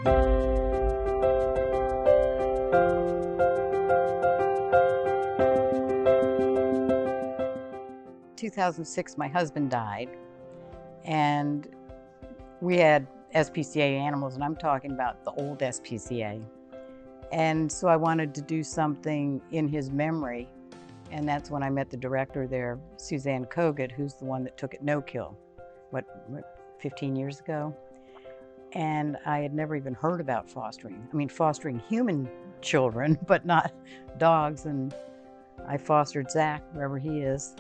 In 2006, my husband died, and we had SPCA animals, and I'm talking about the old SPCA. And so I wanted to do something in his memory, and that's when I met the director there, Suzanne Kogut, who's the one that took it no-kill, what 15 years ago? And I had never even heard about fostering. I mean, fostering human children, but not dogs, and I fostered Zach, wherever he is.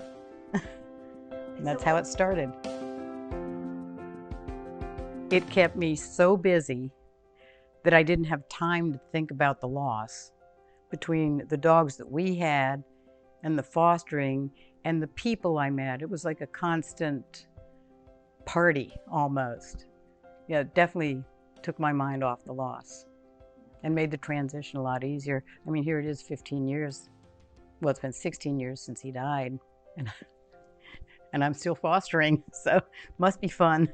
And that's how it started. It kept me so busy that I didn't have time to think about the loss between the dogs that we had and the fostering and the people I met. It was like a constant party almost. Yeah, it definitely took my mind off the loss and made the transition a lot easier. I mean, here it is 15 years. Well, it's been 16 years since he died, and I'm still fostering, so must be fun.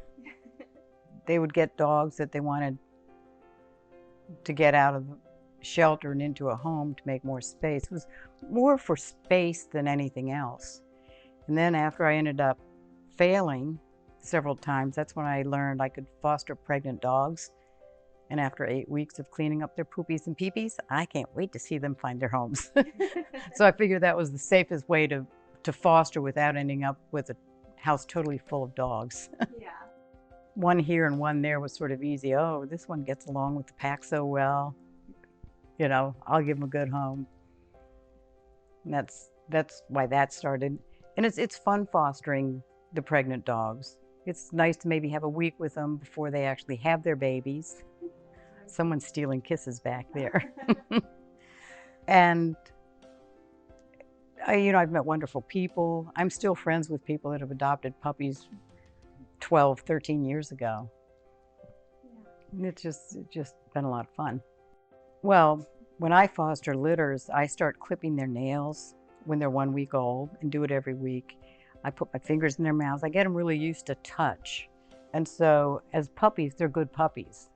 They would get dogs that they wanted to get out of the shelter and into a home to make more space. It was more for space than anything else. And then after I ended up failing several times, that's when I learned I could foster pregnant dogs. And after 8 weeks of cleaning up their poopies and peepees, I can't wait to see them find their homes. So I figured that was the safest way to foster without ending up with a house totally full of dogs. Yeah. One here and one there was sort of easy. Oh, this one gets along with the pack so well. You know, I'll give him a good home. And that's why that started. And it's fun fostering the pregnant dogs. It's nice to maybe have a week with them before they actually have their babies. Someone's stealing kisses back there. And I've met wonderful people. I'm still friends with people that have adopted puppies 12, 13 years ago. Yeah. It's just been a lot of fun. Well, when I foster litters, I start clipping their nails when they're 1 week old and do it every week. I put my fingers in their mouths. I get them really used to touch. And so as puppies, they're good puppies.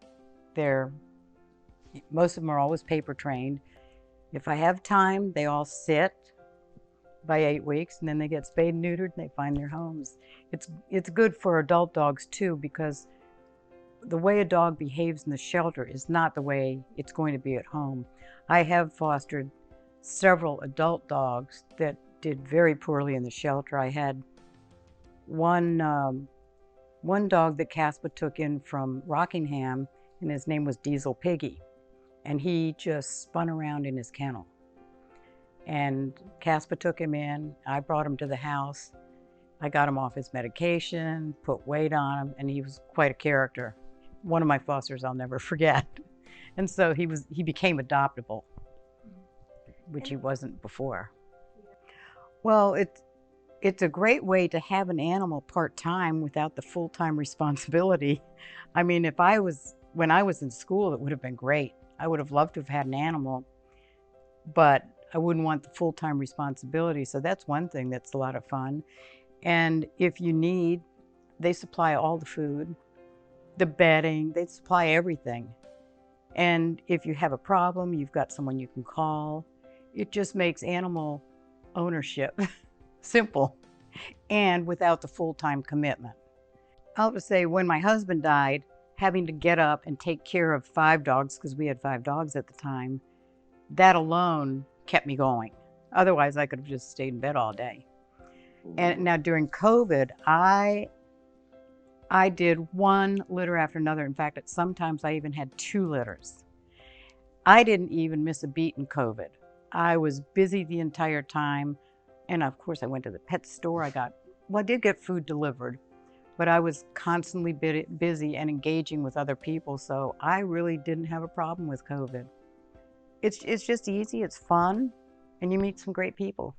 Most of them are always paper trained. If I have time, they all sit by 8 weeks, and then they get spayed and neutered and they find their homes. It's good for adult dogs too, because the way a dog behaves in the shelter is not the way it's going to be at home. I have fostered several adult dogs that did very poorly in the shelter. I had one dog that Caspa took in from Rockingham, and his name was Diesel Piggy, and he just spun around in his kennel. And Caspa took him in. I brought him to the house. I got him off his medication, put weight on him, and he was quite a character. One of my fosters I'll never forget. And so he became adoptable, which he wasn't before. Well, it's a great way to have an animal part-time without the full-time responsibility. I mean, when I was in school, it would have been great. I would have loved to have had an animal, but I wouldn't want the full-time responsibility. So that's one thing that's a lot of fun. And if you need, they supply all the food, the bedding, they supply everything. And if you have a problem, you've got someone you can call. It just makes animal ownership simple and without the full-time commitment. I'll just say, when my husband died, having to get up and take care of 5 dogs, because we had 5 dogs at the time, that alone kept me going. Otherwise, I could have just stayed in bed all day. And now during COVID, I did one litter after another. In fact, sometimes I even had 2 litters. I didn't even miss a beat in COVID. I was busy the entire time. And of course, I went to the pet store. I did get food delivered, but I was constantly busy and engaging with other people. So I really didn't have a problem with COVID. It's just easy, it's fun, and you meet some great people.